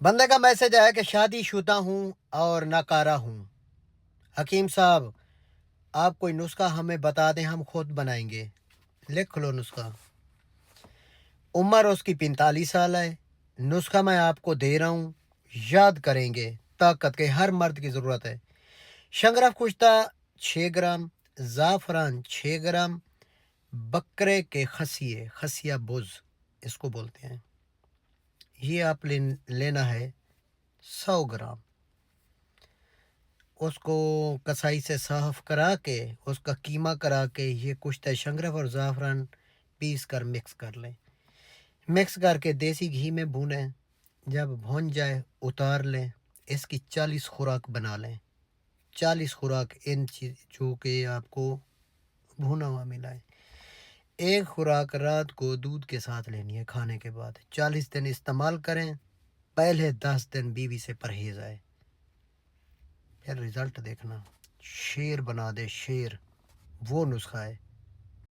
بندے کا میسج آیا کہ شادی شدہ ہوں اور ناکارہ ہوں، حکیم صاحب آپ کوئی نسخہ ہمیں بتا دیں، ہم خود بنائیں گے۔ لکھ لو نسخہ۔ عمر اس کی 45 سال ہے۔ نسخہ میں آپ کو دے رہا ہوں، یاد کریں گے۔ طاقت کے ہر مرد کی ضرورت ہے۔ شنگرف کشتہ 6 گرام، زعفران 6 گرام، بکرے کے خسیہ بز اس کو بولتے ہیں، یہ آپ لینا ہے 100 گرام۔ اس کو کسائی سے صاف کرا کے اس کا قیمہ کرا کے یہ کشتہ شنگرف اور زعفران پیس کر مکس کر لیں۔ مکس کر کے دیسی گھی میں بھونیں، جب بھون جائے اتار لیں۔ اس کی 40 خوراک بنا لیں۔ 40 خوراک ان چیز جو کہ آپ کو بھونا ہوا ملا ہے۔ ایک خوراک رات کو دودھ کے ساتھ لینی ہے کھانے کے بعد۔ 40 دن استعمال کریں، پہلے 10 دن بیوی سے پرہیز آئے، پھر رزلٹ دیکھنا۔ شیر بنا دے شیر، وہ نسخہ ہے۔